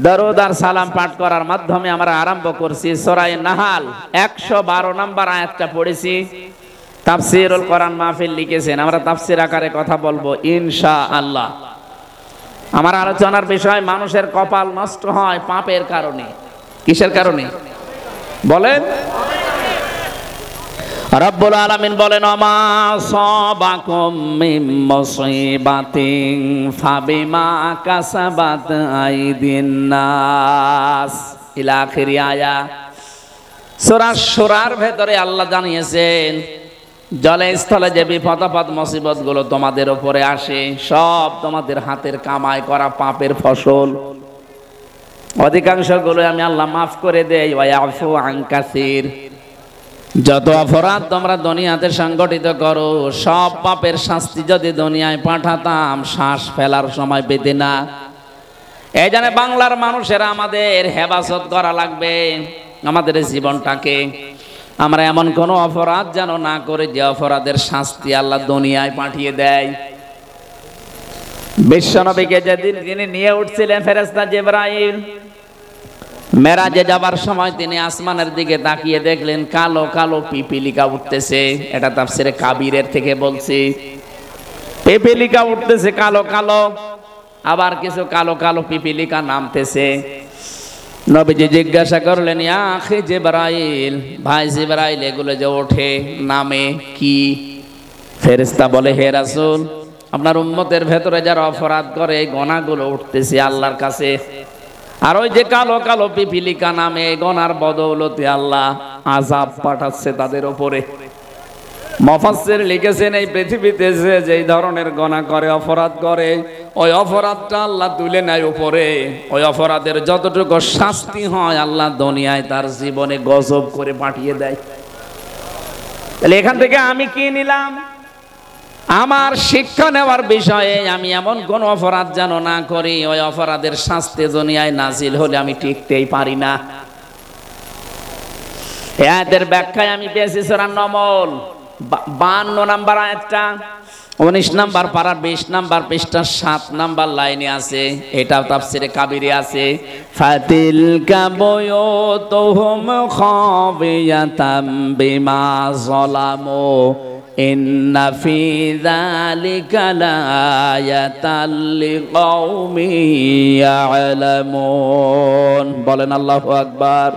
দরুদ আর সালাম পাঠ করার মাধ্যমে আমরা আরম্ভ করছি সূরা নাহাল 112 নম্বর আয়াতটা পড়েছি। তাফসীরুল কোরআন মাহফিল লিখেছেন, আমরা তাফসীর আকারে কথা বলবো ইনশাআল্লাহ। আমার আলোচনার বিষয়, মানুষের কপাল নষ্ট হয় পাপের কারণে। কিসের কারণে বলেন? রব্বুল আলামিন বলেন, আমা সাবাকুম মিন মুসিবাতিন ফাবিমা কাসাবাত আইদিন নাস ইলা আখির আয়া। সূরা শুরার ভেতরে আল্লাহ জানিয়েছেন, জলে স্থলে যে বিপদ আপদ মুসিবত গুলো তোমাদের উপরে আসে, সব তোমাদের হাতের কামাই করা পাপের ফসল। অধিকাংশ গুলো আমি আল্লাহ মাফ করে দেই, ওয়া ইয়াফু আন কাসীর। যত অপরাধ তোমরা দুনিয়াতে সংগঠিত করো, সব পাপের শাস্তি যদি দুনিয়ায় পাঠাতাম, শ্বাস ফেলার সময় পেতে না। এই জন্য বাংলার মানুষেরা আমাদের হেফাজত করা লাগবে, আমাদের জীবনটাকে। আমরা এমন কোন অপরাধ যেন না করে যে অপরাধের শাস্তি আল্লাহ দুনিয়ায় পাঠিয়ে দেয়। বিশ্বনবীকে যেদিন তিনি নিয়ে উঠছিলেন ফেরেশতা জিবরাইল, মেরাজে যাবার সময় তিনি আসমানের দিকে তাকিয়ে দেখলেন কালো কালো পিপিলিকা উঠতেছে। এটা তাফসিরে কাবিরের থেকে বলছি। পিপিলিকা উঠতেছে কালো কালো, আবার কিছু কালো কালো পিপিলিকা নামতেছে। নবীজি জিজ্ঞাসা করলেন, ইয়া আখি জিবরাইল, ভাই জিবরাইল, এগুলো যে ওঠে নামে কি? ফেরেশতা বলে, হে রাসূল, আপনার উম্মতের ভেতরে যারা অপরাধ করে এই গোনাগুলো উঠতেছে আল্লাহর কাছে। আর ওই যে কালো কালো পিপিলিকা নামে গোনার বদৌলতে আল্লাহ আযাব পাঠাচ্ছে তাদের উপরে। মুফাসসির লিখেছেন, এই পৃথিবীতে যে ধরনের গোনা করে, অপরাধ করে, ওই অপরাধটা আল্লাহ তুলে নেয় উপরে। ওই অপরাধের যতটুকু শাস্তি হয় আল্লাহ দুনিয়ায় তার জীবনে গজব করে পাঠিয়ে দেয়। তাহলে এখান থেকে আমি কি নিলাম? আমার শিক্ষা নেওয়ার বিষয়ে, আমি এমন কোন অপরাধ যেন না করি ওই অপরাধের শাস্তি দুনিয়ায় নাজিল হলে আমি টিকতেই পারি না। এর ব্যাখ্যায় আমি পেয়েছি সূরা নমল 52 নম্বর আয়াতটা, 19 নম্বর পারা 20 নম্বর পৃষ্ঠা 7 নম্বর লাইনে আছে। এটাও তাফসিরে কাবিরে আছে। ফাতিলকা বুয়ুতুহুম খাবিয়াতাম বিমা যালামু ইন্না ফি যালিকা লাআয়াতাল লিকাওমিন ইয়ালামুন। বলেন আল্লাহু আকবার।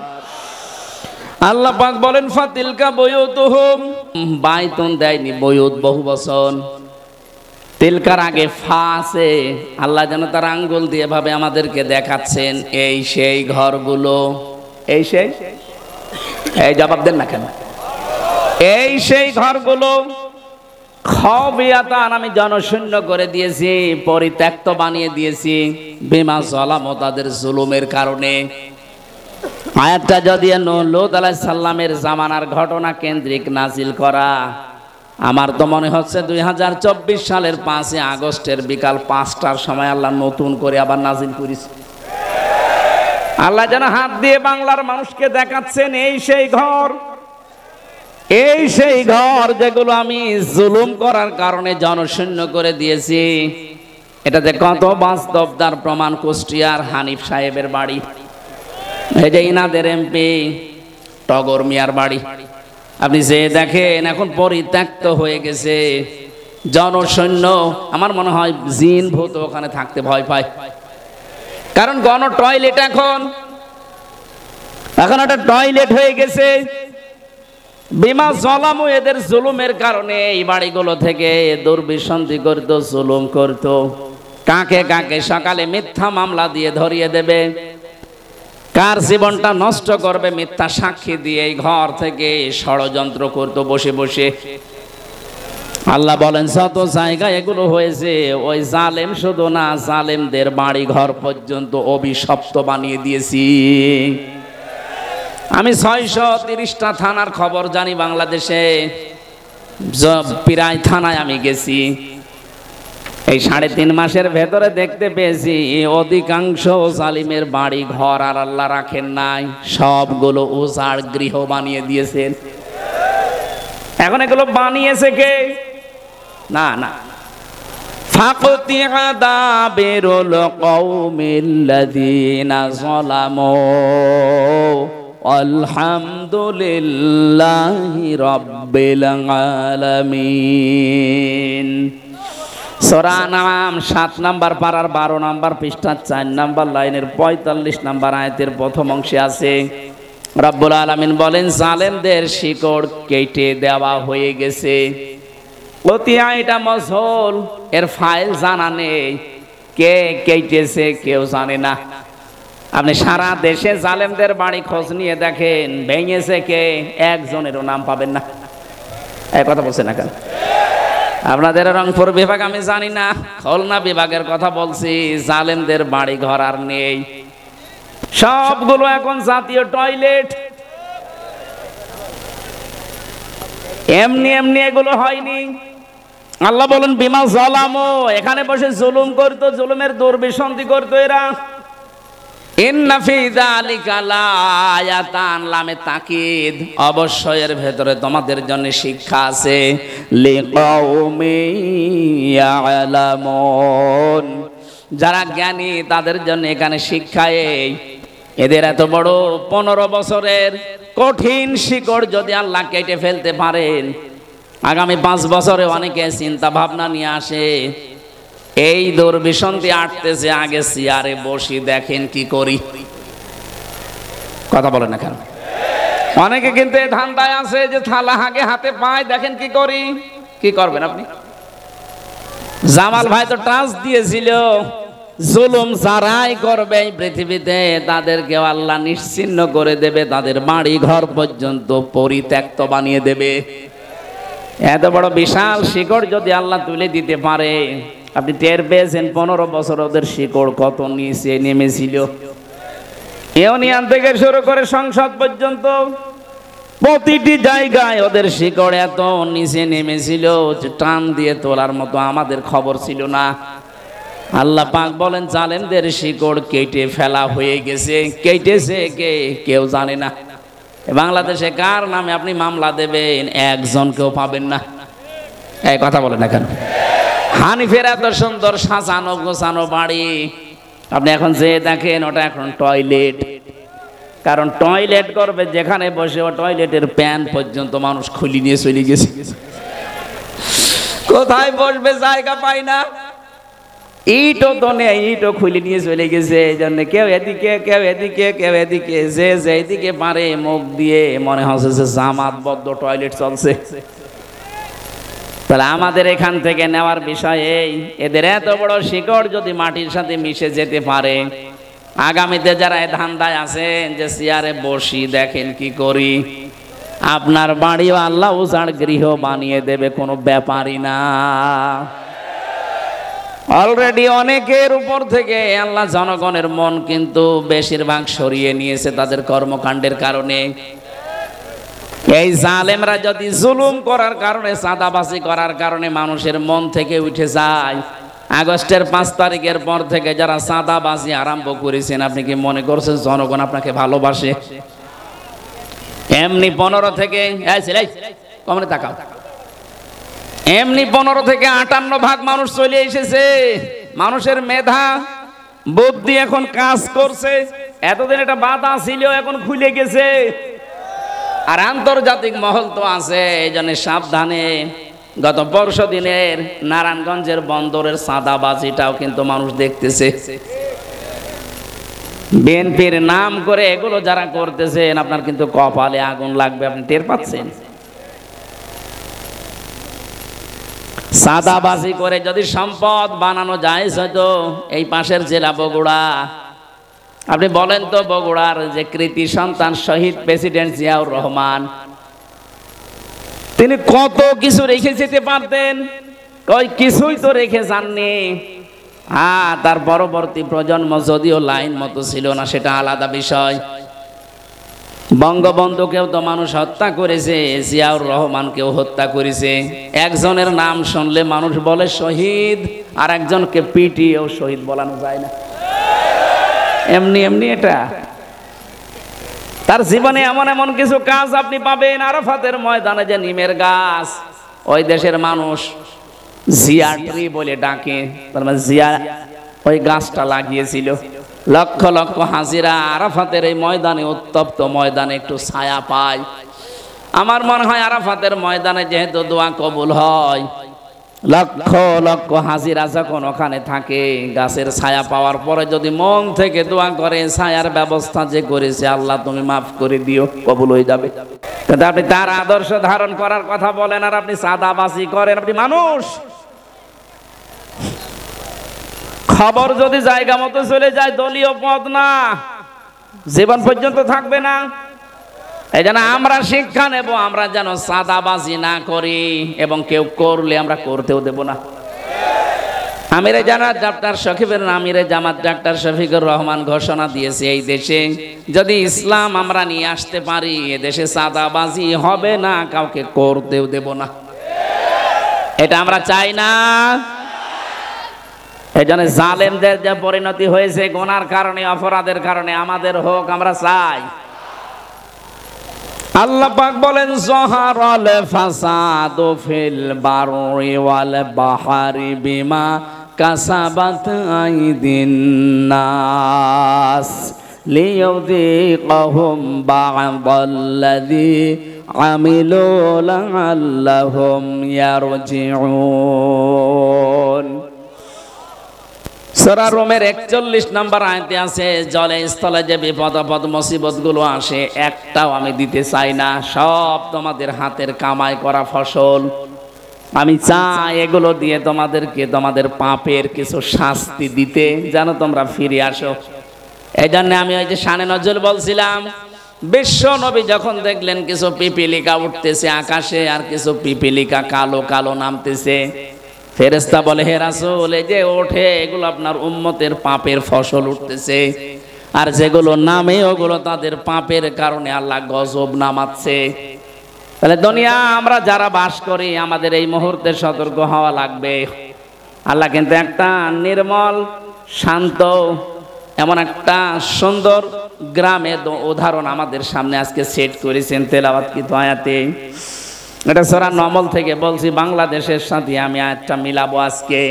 আল্লাহ পাক বলেন, ফাতিলকা বুয়ুতুহুম, বাইতুন দেয়নি, বুয়ুত বহু বচন। তিলকার আগে ফা আছে। আল্লাহ যেন তার আঙ্গুল দিয়ে ভাবে আমাদেরকে দেখাচ্ছেন, এই সেই ঘরগুলো। এই সেই, এই জবাব দেন না কেন? এই সেই ঘরগুলো খাবিয়াতান, আমি জনশূন্য করে দিয়েছি, পরিত্যক্ত বানিয়ে দিয়েছি, বিমা যালামু, তাদের জুলুমের কারণে। আয়াতটা যদি লূত আলাইহিস সালামের জামানার ঘটনা কেন্দ্রিক নাজিল করা, আমার তো মনে হচ্ছে 2024 সালের 5 আগস্টের বিকাল 5টার সময় আল্লাহ নতুন করে আবার নাজিল করেছে। আল্লাহ যেন হাত দিয়ে বাংলার মানুষকে দেখাচ্ছেন, এই সেই ঘর, এই সেই ঘর যেগুলো আমি জুলুম করার কারণে জনশূন্য করে দিয়েছি। এটাতে কত বাস্তব তার প্রমাণ কুষ্টিয়ার হানিফ সাহেবের বাড়ি, এই যে ইনাদের এমপি টগর মিয়ার বাড়ি। আপনি যে দেখেন এখন পরিত্যক্ত হয়ে গেছে, জনশূন্য। আমার মনে হয় জিন ভূত ওখানে থাকতে ভয় পায়, কারণ গণ টয়লেট এখন একটা টয়লেট হয়ে গেছে। বিমা যালামু, এদের জুলুমের কারণে এই বাড়িগুলো থেকে দুর্বিসন্ধি করতো, জুলুম করতো। কাকে কাকে সকালে মিথ্যা মামলা দিয়ে ধরিয়ে দেবে, কার জীবনটা নষ্ট করবে মিথ্যা সাক্ষী দিয়ে এই ঘর থেকে ষড়যন্ত্র করতো বসে বসে। আল্লাহ বলেন, যত জায়গায় এগুলো হয়েছে, ওই জালেম শুধু না, জালেমদের বাড়ি ঘর পর্যন্ত অভিশপ্ত বানিয়ে দিয়েছি। আমি 630টা থানার খবর জানি বাংলাদেশে, প্রায় থানায় আমি গেছি। এই 3.5 মাসের ভেতরে দেখতে পেয়েছি অধিকাংশ জালিমের বাড়ি ঘর আর আল্লাহ রাখেন নাই, সবগুলো উজাড় গৃহ বানিয়ে দিয়েছেন। এখন এগুলো বানিয়েছে কে? না না, فقطع دابر القوم الذين ظلموا والحمد لله رب العالمين। সূরা আনআম 7 নম্বর পারার 12 নম্বর পৃষ্ঠা 4 নম্বর লাইনের 45 নম্বর আয়াতের প্রথম অংশে আছে রব্বুল আলামিন বলেন, জালেমদের শিকড় কেটে দেওয়া হয়ে গেছে। কতিয়া এটা মজহুল, এর ফাইল জানা নেই, কে কেটেছে কেউ জানে না। আপনি সারা দেশে জালেমদের বাড়ি খোঁজ নিয়ে দেখেন, ভেঙেছে কে, একজনেরও নাম পাবেন না। এই কথা বলছে না কেন? আপনাদের রংপুর বিভাগ আমি জানি না, খুলনা বিভাগের কথা বলছি, জালেমদের বাড়ি ঘর আর নেই, সবগুলো এখন জাতীয় টয়লেট। এমনি এমনি এগুলো হয়নি। আল্লাহ বলেন বিমা যালামু, এখানে বসে জুলুম করতো, জুলুমের দুর্বিসন্ধি করতো এরা। ইন্না ফি যালিকা লায়াতান, লামে তাকিদ, অবশ্যই এর ভেতরে তোমাদের জন্য শিক্ষা আছে। লিকাউমি ইয়ালামুন, যারা জ্ঞানী তাদের জন্য এখানে শিক্ষা। এদের এত বড় 15 বছরের কঠিন শিকড় যদি আল্লাহ কেটে ফেলতে পারেন, আগামী 5 বছরে অনেকে চিন্তা ভাবনা নিয়ে আসে, এই দুর্বিসন্ধি আটতেছে, আগে চেয়ারে বসি দেখেন কি করি। কথা বলেন না কেন? অনেকে কিন্তু এই ধান্দায় আছে যে থালা আগে হাতে পায়, দেখেন কি করি। কি করবেন আপনি? জামাল ভাই তো টাচ দিয়েছিল, জুলুম যারাই করবে এই পৃথিবীতে তাদেরকে আল্লাহ নিশ্চিহ্ন করে দেবে, তাদের বাড়ি ঘর পর্যন্ত পরিত্যক্ত বানিয়ে দেবে। এত বড় বিশাল শিকড় যদি আল্লাহ তুলে দিতে পারে, আপনি টের পেয়েছেন 15 বছর ওদের শিকড় কত নিচে নেমেছিল। ইউনিয়ন থেকে শুরু করে সংসদ পর্যন্ত প্রতিটি জায়গায় ওদের শিকড় এত নিচে নেমেছিল যে টান দিয়ে তোলার মতো আমাদের খবর ছিল না। আল্লাহ পাক বলেন জালেমদের শিকড় কেটে ফেলা হয়ে গেছে। কেটেছে কে কেউ জানে না। বাংলাদেশে কার নামে আপনি মামলা দেবেন, একজনকেও পাবেন না। এই কথা বলেন না কেন? হানিফের এত সুন্দর সাজানো গোছানো বাড়ি, আপনি এখন যে দেখেন ওটা এখন টয়লেট। কারণ টয়লেট করবে যেখানে বসে, ও টয়লেটের প্যান পর্যন্ত মানুষ খুলি নিয়ে চলে গেছে। কোথায় বসবে জায়গা পায় না, ইটও তো নেই, ইটও খুলে নিয়ে চলে গেছে। এই জন্য কেউ এদিকে কেউ এদিকে কেউ এদিকে, যে যেদিকে পারে মুখ দিয়ে মনে হচ্ছে যে জামাতবদ্ধ টয়লেট চলছে। তাহলে আমাদের এখান থেকে নেওয়ার বিষয় এই, এদের এত বড় শিকড় যদি মাটির সাথে মিশে যেতে পারে, আগামীতে যারা এই ধান্দায় আছেন যে চেয়ারে বসি দেখেন কি করি, আপনার বাড়িও আল্লাহ উজাড় গৃহ বানিয়ে দেবে, কোনো ব্যাপারই না। অলরেডি অনেকের উপর থেকে আল্লাহ জনগণের মন কিন্তু বেশিরভাগ সরিয়ে নিয়েছে তাদের কর্মকাণ্ডের কারণে। এই জালেমরা যদি জুলুম করার কারণে, চাঁদাবাজি করার কারণে মানুষের মন থেকে উঠে যায়, আগস্টের 5 তারিখের পর থেকে যারা চাঁদাবাজি আরম্ভ করেছেন, আপনি কি মনে করছেন জনগণ আপনাকে ভালোবাসে? এমনি 15 থেকে কমনে তাকাও, এমনি 15 থেকে 58% মানুষ চলে এসেছে। মানুষের মেধা বুদ্ধি এখন কাজ করছে। এতদিন এটা বাধা ছিল, এখন খুলে গেছে। আর আন্তর্জাতিক মহল তো আছে, এই জন্য সাবধানে। গত পরশু দিনের নারায়ণগঞ্জের বন্দরের চাঁদাবাজিটাও কিন্তু মানুষ দেখতেছে। বিএনপির নাম করে এগুলো যারা করতেছেন, আপনার কিন্তু কপালে আগুন লাগবে, আপনি টের পাচ্ছেন। চাঁদাবাজি করে যদি সম্পদ বানানো যায়, হয়তো এই পাশের জেলা বগুড়া, আপনি বলেন তো বগুড়ার যে কৃতি সন্তান শহীদ প্রেসিডেন্ট জিয়াউর রহমান, তিনি কত কিছু রেখে যেতে পারতেন, ওই কিছুই তো রেখে যাননি। হ্যাঁ, তার পরবর্তী প্রজন্ম যদিও লাইন মতো ছিল না, সেটা আলাদা বিষয়। বঙ্গবন্ধুকেও তো মানুষ হত্যা করেছে, জিয়াউর রহমানকেও হত্যা করেছে। একজনের নাম শুনলে মানুষ বলে শহীদ, আর একজনকে পিটিয়েও শহীদ বলানো যায় না। এমনি এমনি এটা তার জীবনে এমন এমন কিছু কাজ আপনি পাবেন। আরাফাতের ময়দানে যে নিমের গাছ, ওই দেশের মানুষ জিয়া ট্রি বলে ডাকে, তার মানে জিয়া ওই গাছটা লাগিয়েছিল। লক্ষ লক্ষ হাজিরা আরাফাতের এই ময়দানে, উত্তপ্ত ময়দানে একটু ছায়া পায়। আমার মনে হয় আরাফাতের ময়দানে যেহেতু দোয়া কবুল হয়, লক্ষ লক্ষ হাজিরা যখন ওখানে থাকে, গাছের ছায়া পাওয়ার পরে যদি মন থেকে দোয়া করে, ছায়ার ব্যবস্থা যে করেছে আল্লাহ তুমি মাফ করে দিও, কবুল হয়ে যাবে। কিন্তু আপনি তার আদর্শ ধারণ করার কথা বলেন আর আপনি চাঁদাবাজি করেন। আপনি মানুষ, খবর যদি জায়গা মতো চলে যায়, দলীয় পদ না, জীবন পর্যন্ত থাকবে না। এই জন্য আমরা শিক্ষা নেব, আমরা যেন চাঁদাবাজি না করি, এবং কেউ করলে আমরা করতেও দেব না। আমিরে জামাত ডাক্তার শফিকুর আমিরে জামাত ডাক্তার শফিকুর রহমান ঘোষণা দিয়েছে, এই দেশে যদি ইসলাম আমরা নিয়ে আসতে পারি, এ দেশে চাঁদাবাজি হবে না, কাউকে করতেও দেব না। এটা আমরা চাই না। এই জন্য জালেমদের যে পরিণতি হয়েছে গুনার কারণে, অপরাধের কারণে, আমাদের হোক, আমরা চাই। আল্লাহ পাক বলেন যহারাল ফাসাদু ফিল বাররি ওয়াল বাহরি বিমা কাসাবাত আইদিন নাস লিয়ুযীকাহুম বা'দাল্লাযী আমিলু লা'আল্লাহুম ইয়ারজিউন। সূরা রোমের 41 নম্বর আয়াতে আছে, জলে স্থলে যে বিপদ আপদ মুসিবত গুলো আসে, একটাও আমি দিতে চাই না, সব তোমাদের হাতের কামাই করা ফসল। আমি চাই এগুলো দিয়ে তোমাদেরকে তোমাদের পাপের কিছু শাস্তি দিতে, যেন তোমরা ফিরে আসো। এই জন্য আমি ওই যে শানে নজরুল বলছিলাম, বিশ্ব নবী যখন দেখলেন কিছু পিপিলিকা উঠতেছে আকাশে, আর কিছু পিপিলিকা কালো কালো নামতেছে, ফেরেশতা বলে, হে রাসূল, এই যে ওঠে এগুলো আপনার উম্মতের পাপের ফসল উঠতেছে, আর যেগুলো নামে ওগুলো তাদের পাপের কারণে আল্লাহ গজব নামাচ্ছে। তাহলে দুনিয়া আমরা যারা বাস করি, আমাদের এই মুহূর্তে সতর্ক হওয়া লাগবে। আল্লাহ কিন্তু একটা নির্মল, শান্ত, এমন একটা সুন্দর গ্রামের উদাহরণ আমাদের সামনে আজকে সেট করেছেন তেলাওয়াতকৃত আয়াতে। এটা সূরা নমল থেকে বলছি, বাংলাদেশের সাথে আমি আয়াতটা মিলাবো আজকে।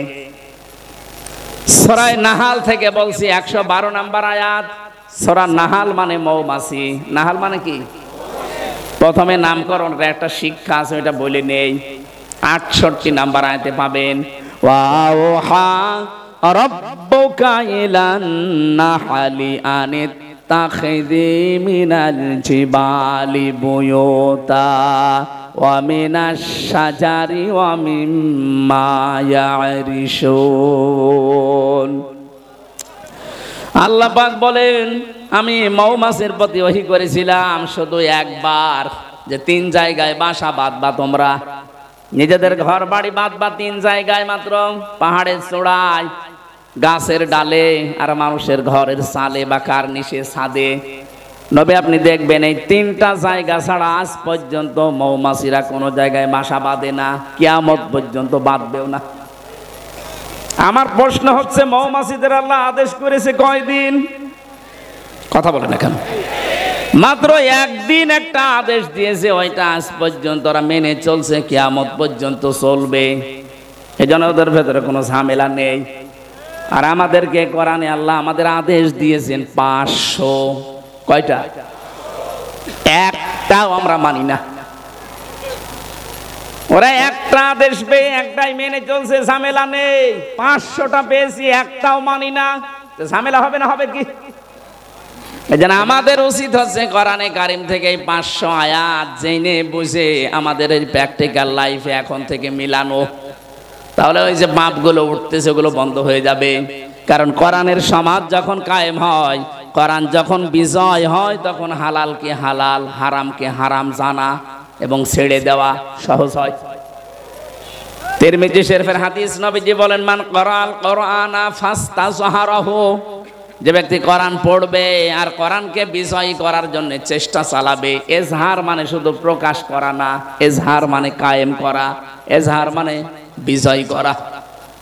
সূরা নাহাল থেকে বলছি, 112 নম্বর আয়াত। সূরা নাহাল মানে মৌমাছি। নাহাল মানে কি? প্রথমে নামকরণের একটা শিক্ষা আছে, এটা বলে নেই। 68 নম্বর আয়াতে পাবেন, ওয়াওহা রাব্বুকা ইলান নাহলি আনিত্তাখিযি মিনাল জিবালি বুয়ুতা ওয়া মিনাশ শাজারি ওয়া মিম্মা ইয়ারিশুন। আল্লাহ পাক বলেন, আমি মৌমাছির প্রতি ওহী করেছিলাম শুধু একবার, যে 3 জায়গায় বাসা বাঁধবা তোমরা, নিজেদের ঘর বাড়ি বাঁধবা 3 জায়গায় মাত্র, পাহাড়ের চূড়ায়, গাছের ডালে, আর মানুষের ঘরের চালে বা কার্নিশে ছাদে। নবী আপনি দেখবেন এই 3টা জায়গা ছাড়া আজ পর্যন্ত মৌমাছিরা কোনো জায়গায় বাসা বাঁধে না, কিয়ামত পর্যন্ত বাঁধবেও না। আমার প্রশ্ন হচ্ছে, মৌমাছিদের আল্লাহ আদেশ করেছে কয়দিন? কথা বলে না কেন? মাত্র একদিন একটা আদেশ দিয়েছে, ওইটা আজ পর্যন্ত ওরা মেনে চলছে, কিয়ামত পর্যন্ত চলবে। এই জন্য ওদের ভেতরে কোনো ঝামেলা নেই। আর আমাদেরকে কোরআনে আল্লাহ আমাদের আদেশ দিয়েছেন 500। কয়টা? একটাও আমরা মানি না। ওরা একটা আদেশ পেয়ে একটাই মেনে চলছে, ঝামেলা নেই। 500টা পেয়েছি, একটাও মানি না, ঝামেলা হবে না? হবে কি? এই জন্য আমাদের উচিত হচ্ছে কোরআনে কারিম থেকে এই 500 আয়াত জেনে বুঝে আমাদের এই প্র্যাকটিক্যাল লাইফে এখন থেকে মিলানো। তাহলে ওই যে পাপগুলো উঠতেছে ওগুলো বন্ধ হয়ে যাবে। কারণ কোরআনের সমাজ যখন কায়েম হয়, কোরআন যখন বিজয় হয়, তখন হালালকে হালাল, হারামকে হারাম জানা এবং ছেড়ে দেওয়া সহজ হয়। তিরমিজি শরীফের হাদিস, নবীজি বলেন, মান করাল কোরআনা ফাস্তাযহারাহু, যে ব্যক্তি কোরআন পড়বে আর কোরআনকে বিজয়ী করার জন্য চেষ্টা চালাবে। এজহার মানে শুধু প্রকাশ করা না, এজহার মানে কায়েম করা, এজহার মানে বিজয় করা।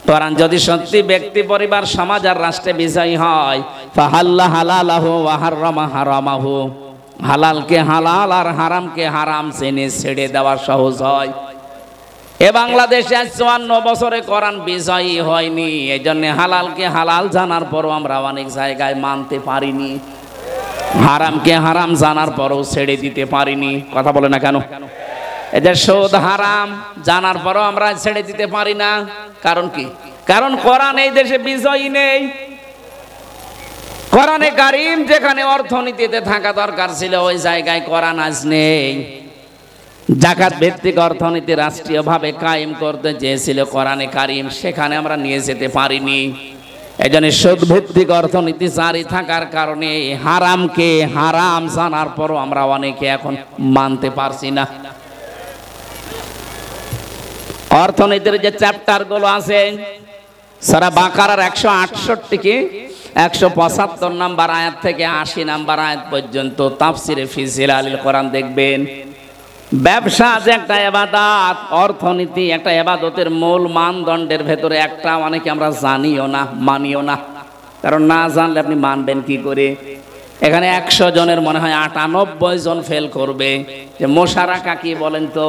কোরআন যদি সত্যি ব্যক্তি, পরিবার, সমাজ আর রাষ্ট্রে বিজয়ী হয়, ফাহাল্লা হালালাহু ওয়া হারামা হারামাহু, হালালকে হালাল আর হারামকে হারাম জেনে ছেড়ে দেওয়া সহজ হয়। এ বাংলাদেশে 54 বছরে কোরআন বিজয়ী হয়নি, এই জন্য হালালকে হালাল জানার পরও আমরা অনেক জায়গায় মানতে পারিনি, হারামকে হারাম জানার পরও ছেড়ে দিতে পারিনি। কথা বলে না কেন? এদের সুদ হারাম জানার পরও আমরা ছেড়ে দিতে পারি না। কারণ কি? কারণ কোরআন এই দেশে বিজয়ী নেই। কোরআনে কারীম যেখানে অর্থনীতিতে থাকা দরকার ছিল ওই জায়গায় কোরআন আজ নেই। জাকাত ভিত্তিক অর্থনীতি রাষ্ট্রীয়ভাবে কায়েম করতে চেয়েছিল কোরআনে কারীম, সেখানে আমরা নিয়ে যেতে পারিনি। এজন্য সুদ ভিত্তিক অর্থনীতি জারি থাকার কারণে হারামকে হারাম জানার পরও আমরা অনেকে এখন মানতে পারছি না। অর্থনীতির যে চ্যাপ্টার গুলো আছে সূরা বাকারার 168 কি 175 নম্বর আয়াত থেকে 80 নম্বর আয়াত পর্যন্ত তাফসিরে ফি জিলালিল কোরআন দেখবেন। ব্যবসা যে একটা ইবাদত, অর্থনীতি একটা ইবাদতের মূল মানদণ্ডের ভেতরে একটা, অনেকে আমরা জানিও না, মানিও না। কারণ না জানলে আপনি মানবেন কি করে? এখানে 100 জনের মনে হয় 98 জন ফেল করবে যে মোশারাকা কি বলেন তো,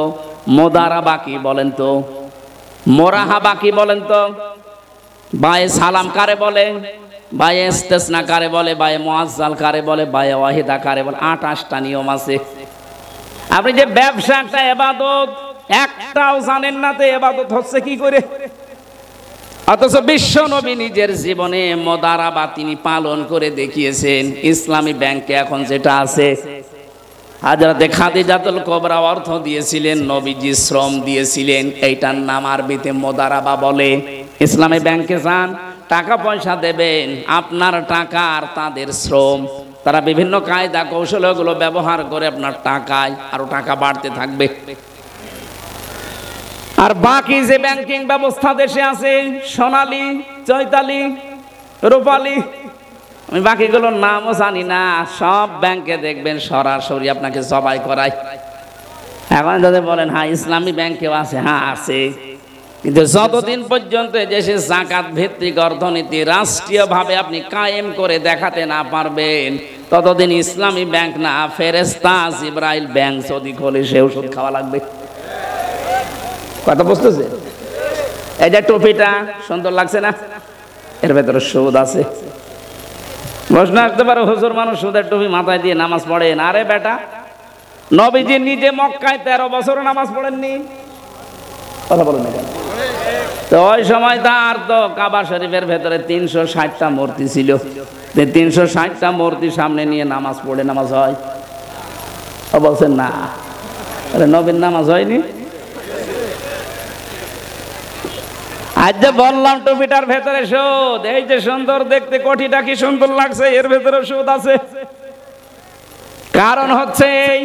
মোদারাবা কি বলেন তো, মোরাহাবা কি বলেন তো, বায়ে সালাম কারে বলে, বায়ে ইস্তেসনা কারে বলে, বায়ে মুআজ্জাল কারে বলে, বায়ে ওয়াহিদা কারে বলে, 28টা নিয়ম আছে। আপনি যে ব্যবসা একটা ইবাদত, একটাও জানেন না তো ইবাদত হচ্ছে কি করে। অথচ বিশ্ব নবী নিজের জীবনে মোদারাবা তিনি পালন করে দেখিয়েছেন। ইসলামী ব্যাংকে এখন যেটা আছে, হযরতে খাদিজাতুল কুবরা অর্থ দিয়েছিলেন, নবীজি শ্রম দিয়েছিলেন, এইটার নাম আরবিতে মোদারাবা বলে। ইসলামী ব্যাংকে যান, টাকা পয়সা দেবেন, আপনার টাকা আর তাদের শ্রম, তারা বিভিন্ন কায়দা কৌশলগুলো ব্যবহার করে আপনার টাকায় আরো টাকা বাড়তে থাকবে। আর বাকি যে ব্যাংকিং ব্যবস্থা দেশে আছে, সোনালী, চৈতালি, রূপালী, আমি বাকিগুলোর নামও জানি না, সব ব্যাংকে দেখবেন সরাসরি আপনাকে জবাই করায়। এখন যদি বলেন হ্যাঁ ইসলামী ব্যাংকেও আছে, হ্যাঁ আছে, কিন্তু যতদিন পর্যন্ত দেশে যাকাত ভিত্তিক অর্থনীতি রাষ্ট্রীয়ভাবে আপনি কায়েম করে দেখাতে না পারবেন, ততদিন ইসলামী ব্যাংক না, ফেরেশতা জিবরাইল ব্যাংক যদি খোলে সে ওষুধ খাওয়া লাগবে। কথা বুঝতেছে? এই যে টুপিটা সুন্দর লাগছে না, এর ভেতরে সুদ আছে। প্রশ্ন আসতে পারে হুজুর মানুষ সুদের টুপি মাথায় দিয়ে নামাজ পড়েন। আরে বেটা, নবীজি নিজে মক্কায় 13 বছর নামাজ পড়েননি? কথা বলেন না কেন? তো ওই সময় তার তো কাবা শরীফের ভেতরে 360টা মূর্তি ছিল, 360টা মূর্তি সামনে নিয়ে নামাজ পড়ে নামাজ হয়? ও বলছেন না, আরে নবীর নামাজ হয়নি। আজ যে বললাম টুপিটার ভেতরে সুদ, এই যে সুন্দর দেখতে কোটিটা কি সুন্দর লাগছে, এর ভেতরে সুদ আছে। কারণ হচ্ছে এই,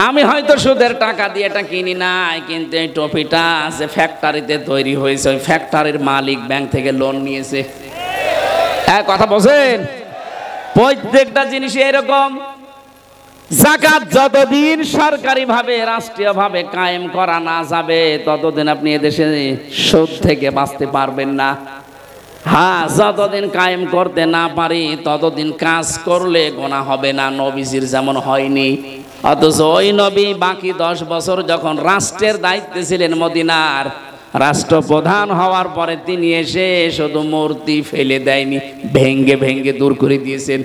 আমি হয়তো সুদের টাকা দিয়ে এটা কিনি নাই, কিন্তু এই টুপিটা যে ফ্যাক্টরিতে তৈরি হয়েছে, ওই ফ্যাক্টরির মালিক ব্যাংক থেকে লোন নিয়েছে। হ্যাঁ কথা বলছেন? প্রত্যেকটা জিনিসই এরকম। যাকাত যতদিন সরকারিভাবে রাষ্ট্রীয়ভাবে কায়েম করা না যাবে, ততদিন আপনি এদেশে সুদ থেকে বাঁচতে পারবেন না। হ্যাঁ, যতদিন কায়েম করতে না পারি ততদিন কাজ করলে গোনা হবে না, নবীজির যেমন হয়নি। অথচ ওই নবী বাকি 10 বছর যখন রাষ্ট্রের দায়িত্বে ছিলেন মদিনার, রাষ্ট্রপ্রধান হওয়ার পরে তিনি এসে শুধু মূর্তি ফেলে দেয়নি, ভেঙ্গে ভেঙ্গে দূর করে দিয়েছেন।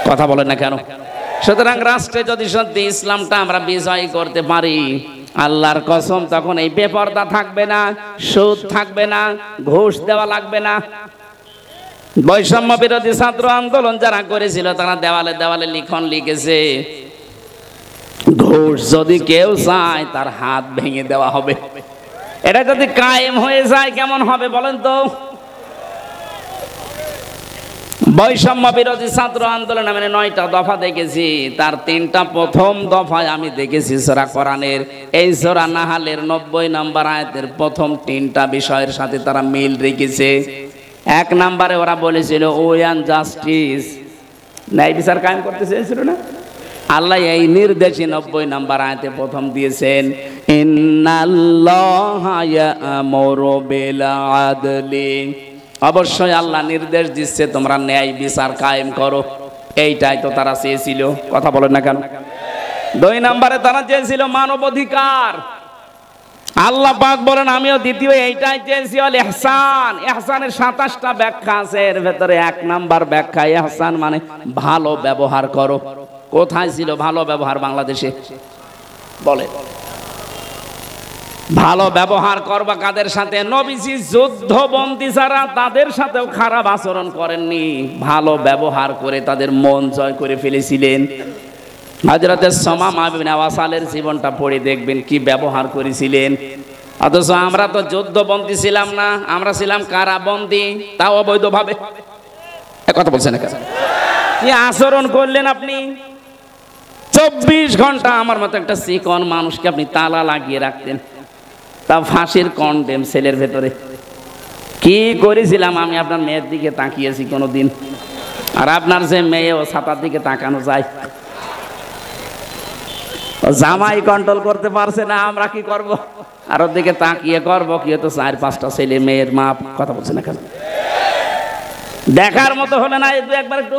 কথা বলেন না কেন? সুতরাং রাষ্ট্রে যদি সত্যি ইসলামটা আমরা বিজয় করতে পারি, আল্লাহর কসম তখন এই বেপরদা থাকবে না, সুদ থাকবে না, ঘুষ দেওয়া লাগবে না। বৈষম্য বিরোধী ছাত্র আন্দোলন যারা করেছিল তারা দেওয়ালে দেওয়ালে লিখন লিখেছে, ঘুষ যদি কেউ চায় তার হাত ভেঙে দেওয়া হবে। এটা যদি কায়েম হয়ে যায় কেমন হবে বলেন তো? বৈষম্য বিরোধী ছাত্র আন্দোলন আমি 9টা দফা দেখেছি, তার 3টা প্রথম দফায় আমি দেখেছি সূরা কোরআনের এই সূরা নাহালের 90 নম্বর আয়াতের প্রথম 3টা বিষয়ের সাথে তারা মিল রেখেছে। 1 নম্বরে ওরা বলেছিল ওয়ান জাস্টিস, ন্যায় বিচার কায়েম করতে চেয়েছিল না? আল্লাহ এই নির্দেশই 90 নম্বর আয়াতে প্রথম দিয়েছেন, ইন্নাল্লাহা ইয়া'মুরু বিল আদলি, অবশ্যই আল্লাহ নির্দেশ দিচ্ছে তোমরা ন্যায় বিচার কায়েম করো। এইটাই তো তারা চেয়েছিল। কথা বলেন না কেন? 2 নম্বরে তারা চেয়েছিল মানবাধিকার। আল্লাহ পাক বলেন আমিও দ্বিতীয় এইটাই চেয়েছি, অল ইহসান। ইহসানের 27টা ব্যাখ্যা আছে, এর ভেতরে 1 নাম্বার ব্যাখ্যা ইহসান মানে ভালো ব্যবহার করো। কোথায় ছিল ভালো ব্যবহার বাংলাদেশে? বলে ভালো ব্যবহার করবা কাদের সাথে? নবীজি যুদ্ধবন্দী যারা তাদের সাথেও খারাপ আচরণ করেননি, ভালো ব্যবহার করে তাদের মন জয় করে ফেলেছিলেন। হযরত সুমামা ইবনে ওয়াসালের জীবনটা পড়ে দেখবেন কি ব্যবহার করেছিলেন। অথচ আমরা তো যুদ্ধবন্দী ছিলাম না, আমরা ছিলাম কারাবন্দী, তাও অবৈধভাবে। কথা বলছেন না? কি আচরণ করলেন আপনি? 24 ঘন্টা আমার মতো একটা চিকন মানুষকে আপনি তালা লাগিয়ে রাখতেন, তা ফাঁসির কন্ডেম সেলের ভেতরে। কি করেছিলাম আমি? আপনার মেয়ের দিকে তাকিয়েছি কোনোদিন? আর আপনার যে মেয়ে ও ছাতার দিকে তাকানো যায়, জামাই কন্ট্রোল করতে পারছে না, আমরা কি করব? আর ওর দিকে তাকিয়ে করবো কি? তো 4-5টা ছেলে মেয়ের মা। কথা বলছে না কেন? দেখার মতো হলে না একবার একটু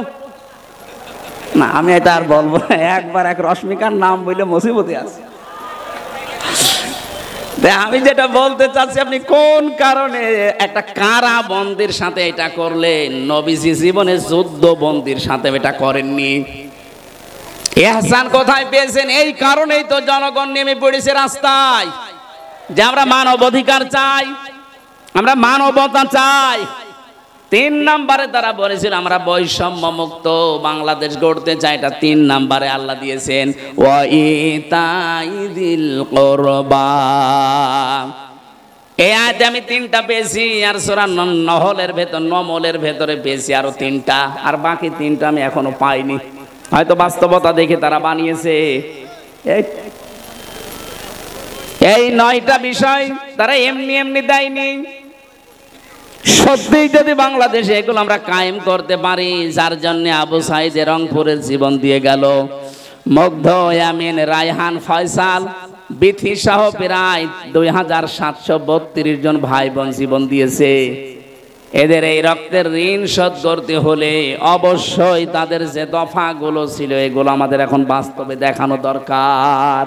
না, আমি এটা আর বলবো না। একবার এক রশ্মিকার নাম বললে মুসিবতে আছে। আমি যেটা বলতে চাচ্ছি, আপনি কোন কারণে একটা কারাবন্দির সাথে এটা করলেন? নবীজি জীবনে যুদ্ধবন্দির সাথে এটা করেননি। ইহসান কোথায় পেয়েছেন? এই কারণেই তো জনগণ নেমে পড়েছে রাস্তায়, যে আমরা মানব অধিকার চাই, আমরা মানবতা চাই। 3 নম্বরে তারা বলেছিল আমরা বৈষম্য মুক্ত বাংলাদেশ গড়তে চাই। এটা 3 নম্বরে আল্লাহ দিয়েছেন, ওয়া ইতাইযিল কুরবা। এই আয়াতে আমি 3টা পেয়েছি, আর সূরা নমলের ভেতরে পেয়েছি আরো 3টা, আর বাকি 3টা আমি এখনো পাইনি। হয়তো বাস্তবতা দেখে তারা বানিয়েছে। এই 9টা বিষয় তারা এমনি এমনি দেয়নি। সত্যিই যদি বাংলাদেশে এগুলো আমরা কায়েম করতে পারি, যার জন্য আবু সাইদ রংপুরের জীবন দিয়ে গেল, মুগ্ধ, ইয়ামিন, রায়হান, ফয়সাল, বিথি সহ প্রায় 2732 জন ভাই বোন জীবন দিয়েছে। এদের এই রক্তের ঋণ শোধ করতে হলে অবশ্যই তাদের যে দফাগুলো ছিল এগুলো আমাদের এখন বাস্তবে দেখানো দরকার।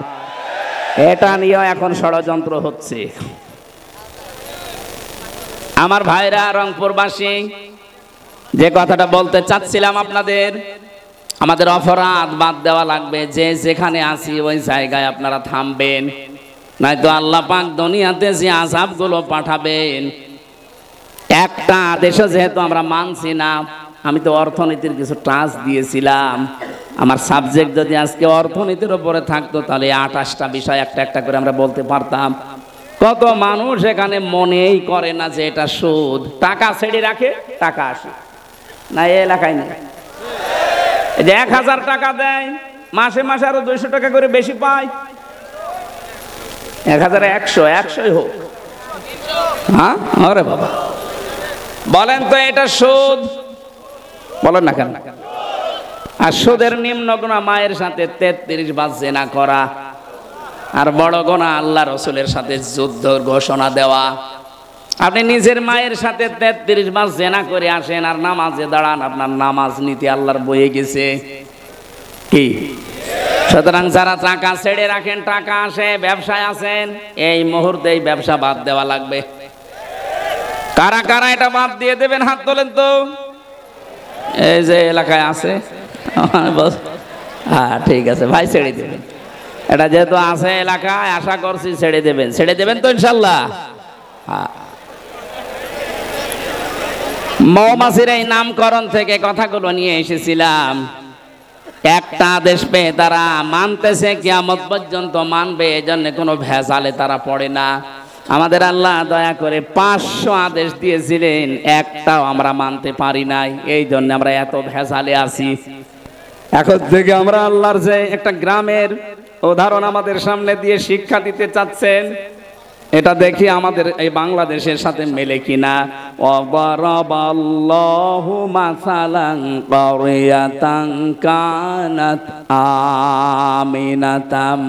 এটা নিয়ে এখন ষড়যন্ত্র হচ্ছে। আমার ভাইরা রংপুরবাসী, যে কথাটা বলতে চাচ্ছিলাম আপনাদের, আমাদের অপরাধ বাদ দেওয়া লাগবে। যে যেখানে আছি ওই জায়গায় আপনারা থামবেন, নয়তো আল্লাহ পাক দুনিয়াতে যে আযাবগুলো পাঠাবেন, একটা দেশে যেহেতু আমরা মানছি না। আমি তো অর্থনীতির কিছু টাচ দিয়েছিলাম, আমার সাবজেক্ট যদি আজকে অর্থনীতির উপরে থাকতো তাহলে 28টা বিষয় একটা একটা করে আমরা বলতে পারতাম। কত মানুষ এখানে মনেই করে না যে এটা সুদ। টাকা ছেড়ে রাখে, টাকা আসে না এই এলাকায় নেই। যে 1000 টাকা দেয়, মাসে মাসে আরো 200 টাকা করে বেশি পায়। 1100 হোক, হ্যাঁ? আরে বাবা, বলেন তো এটা সুদ? বলেন না কেন? আর সুদের নিম্ন গুনাহ মায়ের সাথে 33 বার জিনা করা, আর বড় গুনাহ আল্লাহ রাসূলের সাথে যুদ্ধ ঘোষণা দেওয়া। আপনি নিজের মায়ের সাথে 33 বার জিনা করে আসেন আর নামাজে দাঁড়ান, আপনার নামাজ নীতি আল্লাহর বয়ে গেছে কি? সুতরাং যারা টাকা ছেড়ে রাখেন, টাকা আসে, ব্যবসায় আছেন, এই মুহূর্তে এই ব্যবসা বাদ দেওয়া লাগবে। কারা কারা এটা বাদ দিয়ে দেবেন? হাত তোলেন তো। এই যে এলাকায় আছে, হ্যাঁ ঠিক আছে ভাই, ছেড়ে দেবেন। এটা যেহেতু আছে এলাকায়, আশা করছি ছেড়ে দেবেন। ছেড়ে দেবেন তো ইনশাল্লাহ? হ্যাঁ। মৌমাছির এই নামকরণ থেকে কথাগুলো নিয়ে এসেছিলাম। একটা আদেশ পেয়ে তারা মানতেছে, কিয়ামত পর্যন্ত মানবে, এজন্য কোনো ভেজালে তারা পড়ে না। আমাদের আল্লাহ দয়া করে 500 আদেশ দিয়েছিলেন, একটাও আমরা মানতে পারি নাই, এই জন্য আমরা এত ভেজালে আছি। এখন থেকে আমরা আল্লাহর যে একটা গ্রামের উদাহরণ আমাদের সামনে দিয়ে শিক্ষা দিতে চাচ্ছেন, এটা দেখি আমাদের এই বাংলাদেশের সাথে মেলে কিনা। ওয়ারাবাল্লাহু মাসালান ক্বরিয়াতান কানাত আমিনাতাম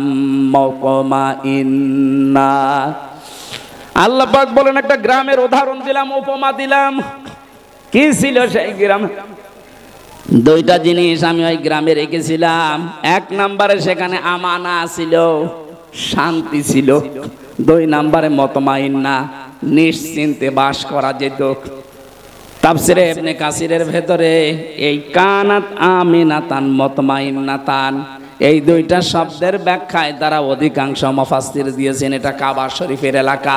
মুতমাইন্না। আল্লাহ পাক বলেন একটা গ্রামের উদাহরণ দিলাম, উপমা দিলাম। কি ছিল সেই গ্রাম? 2টা জিনিস আমি ওই গ্রামে রেখেছিলাম। 1 নম্বরে সেখানে আমানা ছিল, শান্তি ছিল। দুই নম্বরে মুতমাইন্না, নিশ্চিন্তে বাস করা যেত। তাফসিরে ইবনে কাসিরের ভেতরে এই কানাত আমিনাতান মুতমাইন্নাতান এই দুইটা শব্দের ব্যাখ্যায় তারা অধিকাংশ মুফাসসির দিয়েছেন এটা কাবা শরীফের এলাকা।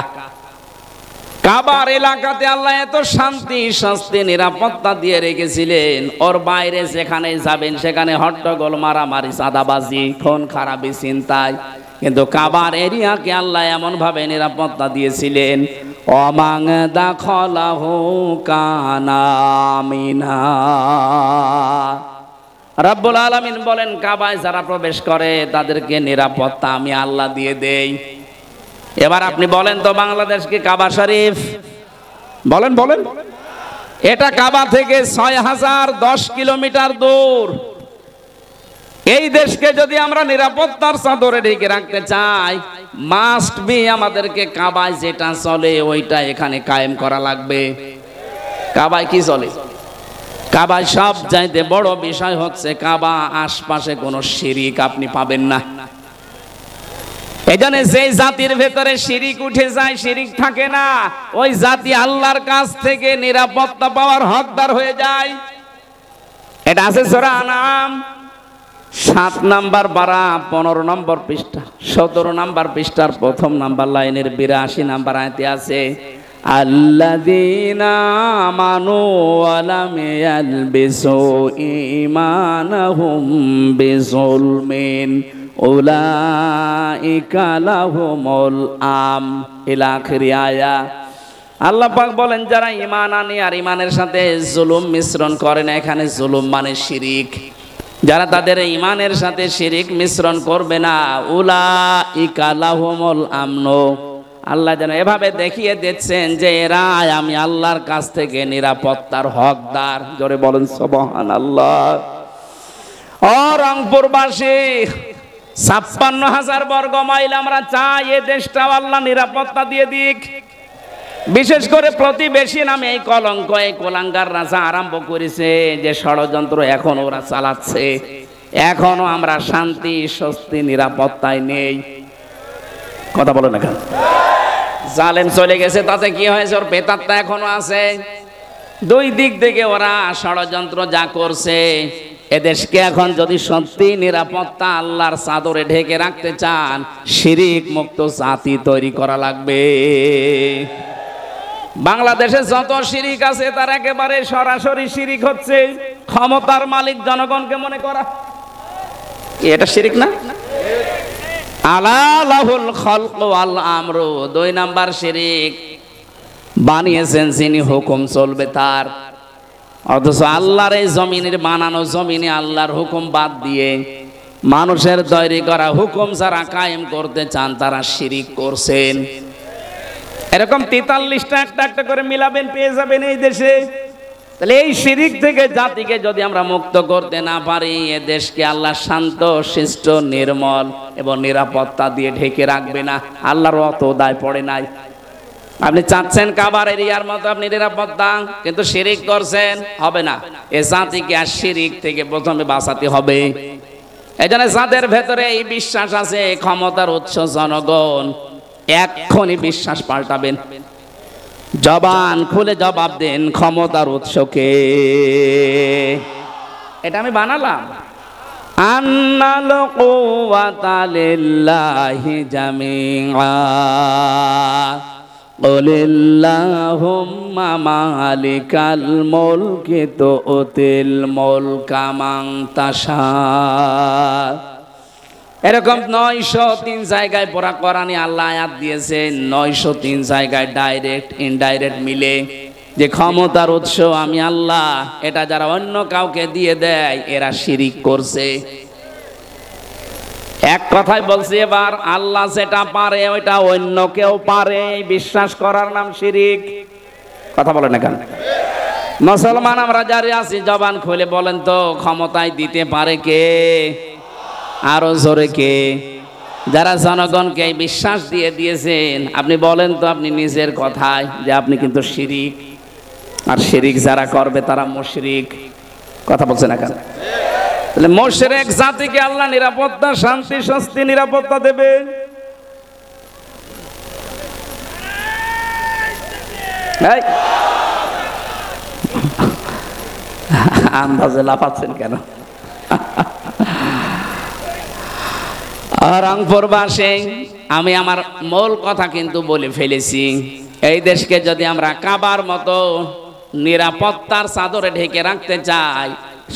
কাবার এলাকাতে আল্লাহ এত শান্তি স্বস্তি নিরাপত্তা দিয়ে রেখেছিলেন, ওর বাইরে যেখানে যাবেন সেখানে হট্টগোল, মারামারি, চাঁদাবাজি, খুন খারাপি, চিন্তায়। কিন্তু কাবার এরিয়াকে আল্লাহ এমন ভাবে নিরাপত্তা দিয়েছিলেন, ওমাং দাখলাহু কানা আমিনা। রব্বুল আলামিন বলেন, কাবায় যারা প্রবেশ করে তাদেরকে নিরাপত্তা আমি আল্লাহ দিয়ে দেই। এবার আপনি বলেন তো, বাংলাদেশ কি কাবা শরীফ? বলেন বলেন। এটা কাবা থেকে 6010 কিলোমিটার দূর। এই দেশকে যদি আমরা নিরাপত্তার চাদরে ঢেকে রাখতে চাই, মাস্ট বি আমাদেরকে কাবায় যেটা চলে ওইটা এখানে কায়েম করা লাগবে। কাবায় কি চলে? কাবায় সব চাইতে বড় বিষয় হচ্ছে কাবা আশপাশে কোনো শিরিক আপনি পাবেন না। এজন্য যে জাতির ভেতরে শিরিক উঠে যায়, শিরিক থাকে না, ওই জাতি আল্লাহর কাছ থেকে নিরাপত্তা পাওয়ার হকদার হয়ে যায়। এটা আছে সূরা আনাম 7 নম্বর পারা 15 নম্বর পৃষ্ঠা 17 নম্বর পৃষ্ঠার প্রথম নাম্বার লাইনের 82 নম্বর আয়াতে আছে, আল্লাযীনা আমানু ওয়া লাম ইয়ালবিসু ঈমানাহুম বিযুলমিন উলাইকা লাহুমুল আম ইলা আখিরি আয়া। আল্লাহ পাক বলেন, যারা ঈমান আনে আর ঈমানের সাথে জুলুম মিশ্রণ করে না, এখানে জুলুম মানে শিরিক, যারা তাদের ঈমানের সাথে শিরিক মিশ্রণ করবে না, উলাইকা লাহুমুল আমনু, আল্লাহ যেন এভাবে দেখিয়ে দিচ্ছেন যে এরা আমি আল্লাহর কাছ থেকে নিরাপত্তার হকদার। জোরে বলেন সুবহানাল্লাহ। ও রংপুরবাসী, 56,000 বর্গ মাইল আমরা চাই এ দেশটাও আল্লাহ নিরাপত্তা দিয়ে দিক। বিশেষ করে প্রতিবেশী নামে এই কলঙ্ক, এই কোলাঙ্গার রাজা আরম্ভ করেছে যে ষড়যন্ত্র এখন ওরা চালাচ্ছে, এখনো আমরা শান্তি স্বস্তি নিরাপত্তায় নেই। কথা বলে না কেন? জালেম চলে গেছে তাতে কি হয়েছে? ওর পেতাত্তা এখনো আছে। দুই দিক থেকে ওরা ষড়যন্ত্র যা করছে, এদেশকে এখন যদি সত্যি নিরাপত্তা আল্লাহর চাদরে ঢেকে রাখতে চান, শিরিক মুক্ত জাতি তৈরি করা লাগবে। বাংলাদেশে যত শিরিক আছে তার একেবারে সরাসরি শিরিক হচ্ছে ক্ষমতার মালিক জনগণকে মনে করা। এটা শিরিক না? আলা লাহুল খালকু ওয়াল আমরু, 2 নাম্বার শিরিক, বানিয়েছেন যিনি হুকুম চলবে তার। অথচ আল্লাহর এই জমিনের বানানো জমিনে আল্লাহর হুকুম বাদ দিয়ে মানুষের তৈরি করা হুকুম যারা কায়েম করতে চান তারা শিরিক করছেন। এরকম 43টা একটা একটা করে মিলাবেন, পেয়ে যাবেন এই দেশে। তাহলে এই শিরিক থেকে জাতিকে যদি আমরা মুক্ত করতে না পারি, এ দেশকে আল্লাহ শান্ত শিষ্ট নির্মল এবং নিরাপত্তা দিয়ে ঢেকে রাখবে না। আল্লাহর অত দায় পড়ে নাই। আপনি চাচ্ছেন কাবার এরিয়ার মতো আপনি নিরাপত্তা, কিন্তু শিরিক করছেন, হবে না। এ জাতিকে আর শিরিক থেকে প্রথমে বাঁচাতে হবে। এই জন্য যাদের ভেতরে এই বিশ্বাস আছে ক্ষমতার উৎস জনগণ, এক্ষুনি বিশ্বাস পাল্টাবেন, জবান খুলে জবাব দেন ক্ষমতার উৎসকে। এটা আমি বানালাম। আন্নাল কুওয়াতা লিল্লাহি জামিআ কুলিল্লাহুম্মা মালিকাল মুলকি তুতিল মুলকা মান তাশা। এরকম 903 জায়গায় পুরা কোরআনে আল্লাহ আয়াত দিয়েছেন, 903 জায়গায় ডাইরেক্ট ইনডাইরেক্ট মিলে, যে ক্ষমতার উৎস আমি আল্লাহ, এটা যারা অন্য কাউকে দিয়ে দেয় এরা শিরিক করছে। এক কথায় বলছি, এবার আল্লাহ যেটা পারে ওইটা অন্য কেউ পারে, বিশ্বাস করার নাম শিরিক। কথা বলে না কেন? মুসলমান আমরা যারা আছি জবান খুলে বলেন তো, ক্ষমতায় দিতে পারে কে? আরো জোরে কে? যারা জনগণকে বিশ্বাস দিয়ে দিয়েছেন, আপনি বলেন তো আপনি নিজের কথায় যে আপনি কিন্তু শিরিক, আর শিরিক যারা করবে তারা মুশরিক। কথা বলছে না কেন? তাহলে মুশরিক জাতিকে আল্লাহ নিরাপত্তা শান্তি স্বস্তি নিরাপত্তা দেবে। এই আন্দাজে লাফাচ্ছেন কেন? রংপুরবাসী, আমি আমার মূল কথা কিন্তু বলে ফেলেছি। এই দেশকে যদি আমরা কাবার মতো নিরাপত্তার চাদরে ঢেকে রাখতে চাই,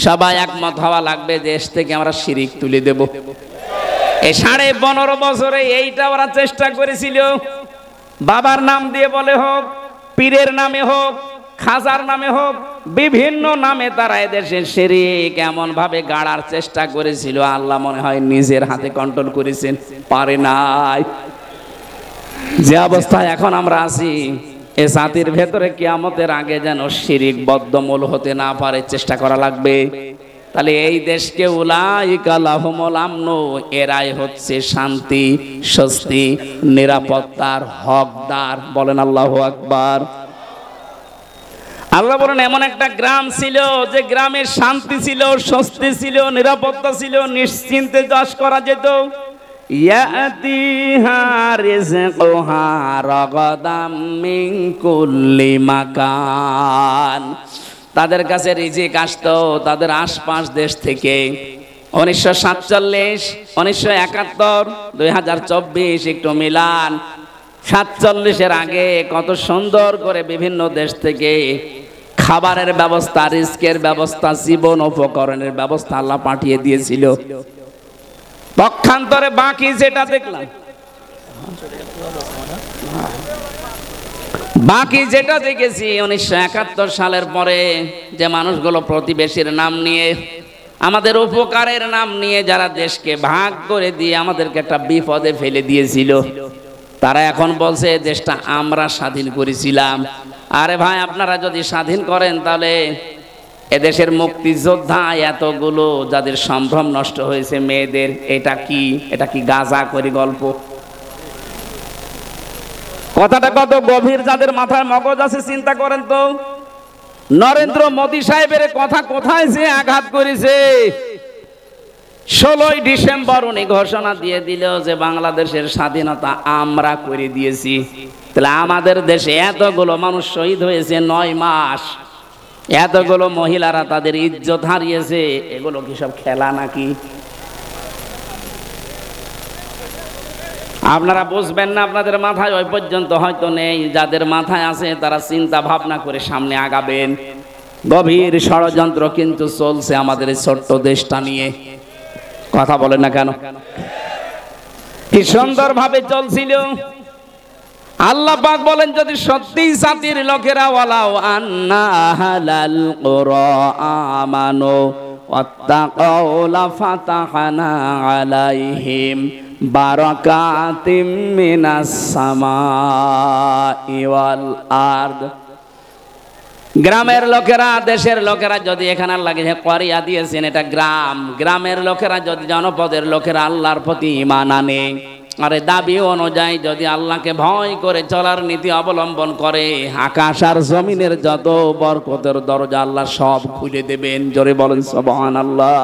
সবাই একমত হওয়া লাগবে, দেশ থেকে আমরা শিরিক তুলে দেব। এই 15.5 বছরে এইটা ওরা চেষ্টা করেছিল। বাবার নাম দিয়ে বলে হোক, পীরের নামে হোক, খাজার নামে হোক, বিভিন্ন নামে তারা এদেশে শিরিক এমন ভাবে গাড়ার চেষ্টা করেছিল, আল্লাহ মনে হয় নিজের হাতে কন্ট্রোল করেছেন, পারে নাই। যে অবস্থায় এখন আমরা আছি, এ জাতির ভেতরে কিয়ামতের আগে যেন শিরিক বদ্ধমূল হতে না পারে, চেষ্টা করা লাগবে। তাহলে এই দেশকে উলাইকা লাহুমুল আমনু, এরাই হচ্ছে শান্তি, স্বস্তি, নিরাপত্তার হকদার। বলেন আল্লাহু আকবার। আল্লাহ বলেন এমন একটা গ্রাম ছিল যে গ্রামে শান্তি ছিল, স্বস্তি ছিল, নিরাপত্তা ছিল, নিশ্চিন্তে চাষ করা যেত। ইয়াতিহা রিজকুহা রাগাদাম মিন কুল্লি মাকান, তাদের কাছে রিজিক আসতো তাদের আশপাশ দেশ থেকে। 1947, 1971, 2024 একটু মিলান। 47-এর আগে কত সুন্দর করে বিভিন্ন দেশ থেকে খাবারের ব্যবস্থা, রিস্কের ব্যবস্থা, জীবন উপকরণের ব্যবস্থা আল্লাহ পাঠিয়ে দিয়েছিল। পক্ষান্তরে বাকি যেটা দেখলাম, বাকি যেটা দেখেছি 1971 সালের পরে, যে মানুষগুলো প্রতিবেশীর নাম নিয়ে, আমাদের উপকারের নাম নিয়ে যারা দেশকে ভাগ করে দিয়ে আমাদেরকে একটা বিপদে ফেলে দিয়েছিল, তারা এখন বলছে দেশটা আমরা স্বাধীন করেছিলাম। আরে ভাই, আপনারা যদি স্বাধীন করেন তাহলে এদেশের মুক্তিযোদ্ধা এতগুলো যাদের সম্ভ্রম নষ্ট হয়েছে মেয়েদের, এটা কি গাজা করে গল্প? কথাটা কত গভীর, যাদের মাথায় মগজ আছে চিন্তা করেন তো। নরেন্দ্র মোদী সাহেবের কথা কোথায় যে আঘাত করেছে। 16ই ডিসেম্বর উনি ঘোষণা দিয়ে দিল যে বাংলাদেশের স্বাধীনতা আমরা করে দিয়েছি। তাহলে আমাদের দেশে এতগুলো মানুষ শহীদ হয়েছে 9 মাস, এতগুলো মহিলারা তাদের ইজ্জত হারিয়েছে, এগুলো কি সব খেলা নাকি? আপনারা বুঝবেন না, আপনাদের মাথায় ওই পর্যন্ত হয়তো নেই। যাদের মাথায় আছে তারা চিন্তা ভাবনা করে সামনে আগাবেন। গভীর ষড়যন্ত্র কিন্তু চলছে আমাদের এই ছোট্ট দেশটা নিয়ে। কথা বলেন না কেন? কি সুন্দর ভাবে চলছিল। আল্লাহ পাক বলেন, যদি সত্যি জাতির লোকেরা ওয়ালাউ আন্না আহলাল কুরা আমানু ওয়াত্তাকাউ লাফাতাহনা আলাইহিম বারাকাতিম মিনাস সামাই ওয়াল আরদ, গ্রামের লোকেরা, দেশের লোকেরা যদি এখানে লাগে করিয়া দিয়েছেন এটা গ্রাম, গ্রামের লোকেরা যদি, জনপদের লোকেরা আল্লাহর প্রতি ঈমান আনে, আরে দাবি অনুযায়ী যদি আল্লাহকে ভয় করে চলার নীতি অবলম্বন করে, আকাশ আর জমিনের যত বরকতের দরজা আল্লাহ সব খুলে দেবেন। জোরে বলেন সুবহানাল্লাহ।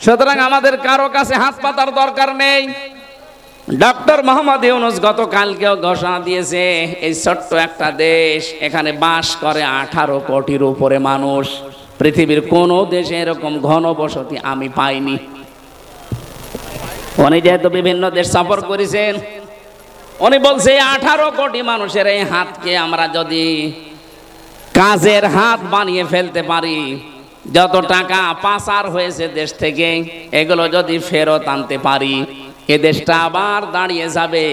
সুতরাং আমাদের কারো কাছে হাত পাতার দরকার নেই। ডক্টর মোহাম্মদ ইউনূস গতকালকেও ঘোষণা দিয়েছে, এই ছোট্ট একটা দেশ, এখানে বাস করে 18 কোটির উপরে মানুষ। পৃথিবীর কোন দেশে এরকম ঘনবসতি আমি পাইনি। উনি যেহেতু বিভিন্ন দেশ সফর করেছেন, উনি বলছে 18 কোটি মানুষের এই হাতকে আমরা যদি কাজের হাত বানিয়ে ফেলতে পারি, যত টাকা পাচার হয়েছে দেশ থেকে এগুলো যদি ফেরত আনতে পারি, এ দেশটা আবার দাঁড়িয়ে যাবে,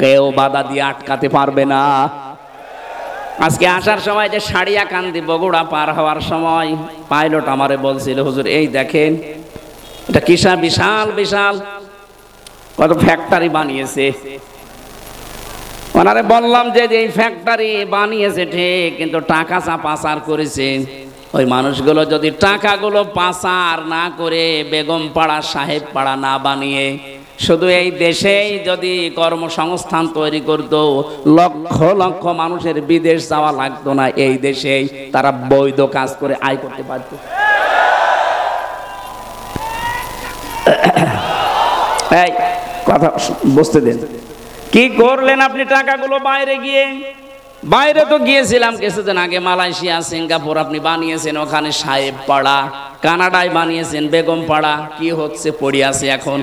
কেউ বাধা দিয়ে আটকাতে পারবে না। আজকে আসার সময় যে সাড়িয়াকান্দি বগুড়া পার হওয়ার সময় পাইলট আমারে বলছিল, হুজুর এই দেখেন এটা কিসা বিশাল বিশাল কত ফ্যাক্টরি বানিয়েছে। ওনারে বললাম যে এই ফ্যাক্টরি বানিয়েছে ঠিক, কিন্তু টাকা পাচার করেছে। ওই মানুষগুলো যদি টাকাগুলো পাচার না করে বেগম পাড়া সাহেব পাড়া না বানিয়ে শুধু এই দেশেই যদি কর্মসংস্থান তৈরি করতো, লক্ষ লক্ষ মানুষের বিদেশ যাওয়া লাগতো না, এই দেশেই তারা বৈধ কাজ করে আয় করতে পারত। এই কথা বুঝতে দেন। কি করলেন আপনি টাকাগুলো বাইরে গিয়ে? বাইরে তো গিয়েছিলাম কিছুদিন আগে, মালয়েশিয়া, সিঙ্গাপুর আপনি বানিয়েছেন, ওখানে সাহেব পাড়া, কানাডায় বানিয়েছেন বেগম পাড়া, কি হচ্ছে পড়ে আছে এখন।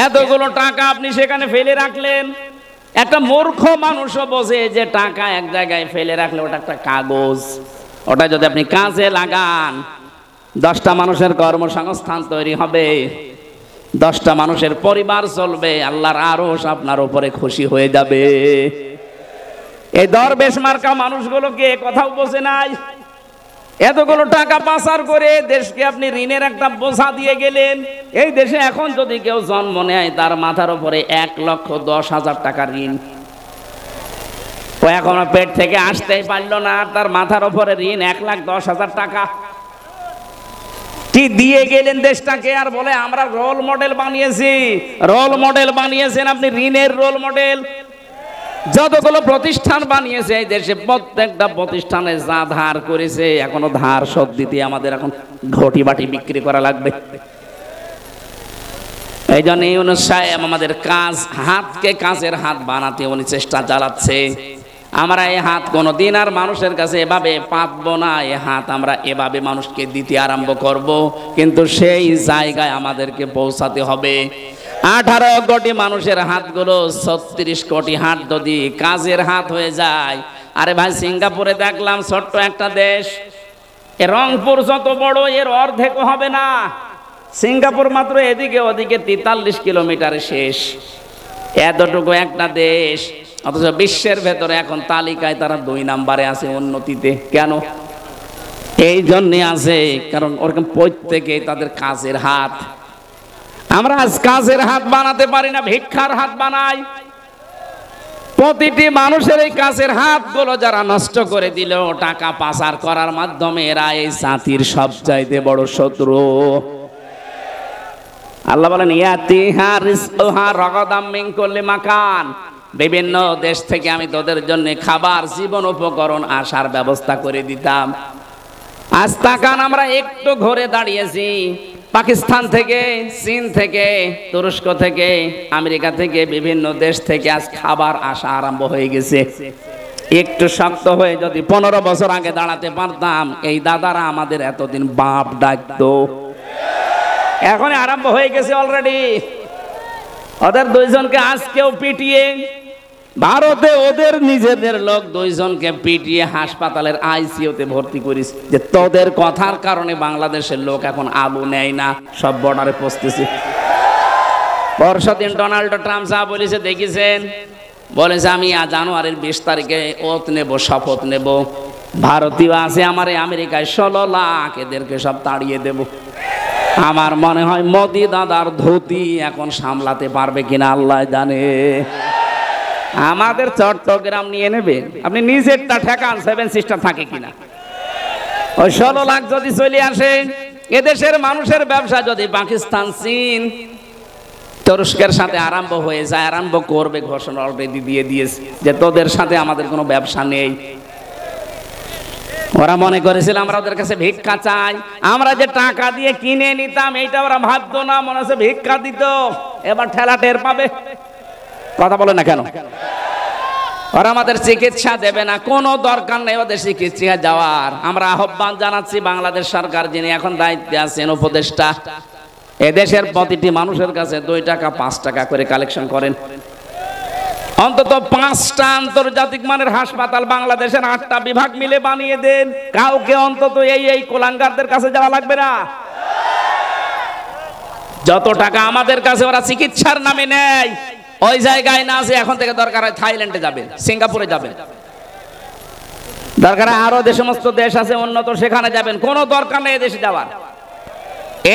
এতগুলো টাকা আপনি সেখানে ফেলে রাখলেন। একটা মূর্খ মানুষও বোঝে যে টাকা এক জায়গায় ফেলে রাখলে ওটা একটা কাগজ, ওটা যদি আপনি কাজে লাগান 10টা মানুষের কর্মসংস্থান তৈরি হবে, 10টা মানুষের পরিবার চলবে, আল্লাহর আরশ আপনার উপরে খুশি হয়ে যাবে। এই দরবেশ মার্কা মানুষগুলোকে কথাও বোঝে নাই। এতগুলো টাকা পাচার করে দেশকে আপনি ঋণের একটা বোঝা দিয়ে গেলেন। এই দেশে এখন যদি কেউ জন্ম নেয় তার মাথার উপরে 1,10,000 টাকা ঋণ। ও এখনো পেট থেকে আসতেই পারলো না, তার মাথার উপরে ঋণ 1,10,000 টাকা। কি দিয়ে গেলেন দেশটাকে, আর বলে আমরা রোল মডেল বানিয়েছি। রোল মডেল বানিয়েছেন আপনি, ঋণের রোল মডেল। যতগুলো প্রতিষ্ঠান বানিয়েছে এই দেশে প্রত্যেকটা প্রতিষ্ঠানে যা ধার করেছে এখনো ধার শোধ দিতে আমাদের এখন ঘটি বাটি বিক্রি করা লাগবে। এই জন্য ইউনূস সাহেব আমাদের কাজ, হাতকে কাজের হাত বানাতে উনি চেষ্টা চালাচ্ছে। আমরা এই হাত কোনোদিন আর মানুষের কাছে এভাবে পাতবো না, এই হাত আমরা এভাবে মানুষকে দিতে আরম্ভ করব, কিন্তু সেই জায়গায় আমাদেরকে পৌঁছাতে হবে। 18 কোটি মানুষের হাতগুলো 36 কোটি হাত যদি কাজের হাত হয়ে যায়। আরে ভাই, সিঙ্গাপুরে দেখলাম ছোট্ট একটা দেশ, এ রংপুর যত বড় এর অর্ধেকও হবে না। সিঙ্গাপুর মাত্র এদিকে ওদিকে 43 কিলোমিটার শেষ, এতটুকু একটা দেশ, অথচ বিশ্বের ভেতরে এখন তালিকায় তারা 2 নম্বরে আছে উন্নতিতে। কেন? এই জন্যে আছে কারণ ওরকম প্রত্যেকে তাদের কাজের হাত। আমরা আজ কাজের হাত বানাতে পারি না, ভিক্ষার হাত বানাই। প্রতিটি মানুষের এই কাজের হাতগুলো যারা নষ্ট করে দিল টাকা পাচার করার মাধ্যমে, এরা এই জাতির সবচাইতে বড় শত্রু। আল্লাহ বলেন ইয়াতিহা রিজকুহা রাগাদাম মিন কুল্লি মাকান, বিভিন্ন দেশ থেকে আমি তোদের জন্য খাবার, জীবন উপকরণ আসার ব্যবস্থা করে দিতাম। আজ তাকান, আমরা একটু ঘুরে দাঁড়িয়েছি, পাকিস্তান থেকে, চীন থেকে, তুরস্ক থেকে, আমেরিকা থেকে, বিভিন্ন দেশ থেকে আজ খাবার আসা আরম্ভ হয়ে গেছে। একটু শক্ত হয়ে যদি 15 বছর আগে দাঁড়াতে পারতাম, এই দাদারা আমাদের এতদিন বাপ ডাকতো। এখন আরম্ভ হয়ে গেছে অলরেডি। ওদের 2 জনকে আজকেও পিটিয়ে, ভারতে ওদের নিজেদের লোক 2 জনকে পিটিয়ে হাসপাতালের আইসিইউতে ভর্তি করিস, যে তোদের কথার কারণে বাংলাদেশের লোক এখন আলু নেয় না, সব বর্ডারে পৌঁছতেছে। পরশুদিন ডোনাল্ড ট্রাম্প যা বলেছে দেখেছেন, বলেছে আমি জানুয়ারির 20 তারিখে ওত নেব, শপথ নেব, ভারতীয় আছে আমার আমেরিকায় 16 লাখ, এদেরকে সব তাড়িয়ে দেব। আমার মনে হয় মোদি দাদার ধুতি এখন সামলাতে পারবে কিনা আল্লাহ জানে। আমাদের চট্টগ্রাম নিয়ে নেবেন, আপনি নিজেরটা ঠেকান, 7 সিস্টার থাকে কিনা। ওই 16 লাখ যদি চলে আসে, এদেশের মানুষের ব্যবসা যদি পাকিস্তান, চীন, তুরস্কের সাথে আরম্ভ হয়ে যায়, আরম্ভ করবে, ঘোষণা অলরেডি দিয়ে দিয়েছে যে তোদের সাথে আমাদের কোনো ব্যবসা নেই। ওরা মনে করেছিল আমরা ওদের কাছে ভিক্ষা চাই, আমরা যে টাকা দিয়ে কিনে নিতাম এইটা ওরা ভাবতো না, মনে হচ্ছে ভিক্ষা দিত। এবার ঠেলা টের পাবে। কথা বলে না কেন? ওরা আমাদের চিকিৎসা দেবে না, কোনো দরকার নেই ওদের চিকিৎসা যাওয়ার। আমরা আহ্বান জানাচ্ছি বাংলাদেশ সরকার, যিনি এখন দায়িত্বে আছেন, উপদেষ্টা, এদেশের প্রতিটি মানুষের কাছে 2 টাকা 5 টাকা করে কালেকশন করেন। অন্তত 5টা আন্তর্জাতিক মানের হাসপাতাল বাংলাদেশের 8টা বিভাগ মিলে বানিয়ে দেন। কাউকে অন্তত এই কোলাঙ্গারদের কাছে যাওয়া লাগবে না। যত টাকা আমাদের কাছে ওরা চিকিৎসার নামে নেয়, ওই জায়গায় না যে এখন থেকে দরকার হয় থাইল্যান্ডে যাবেন, সিঙ্গাপুরে যাবেন, দরকার আরো যে সমস্ত দেশ আছে উন্নত, সেখানে যাবেন, কোনো দরকার নেই এদেশে যাওয়ার।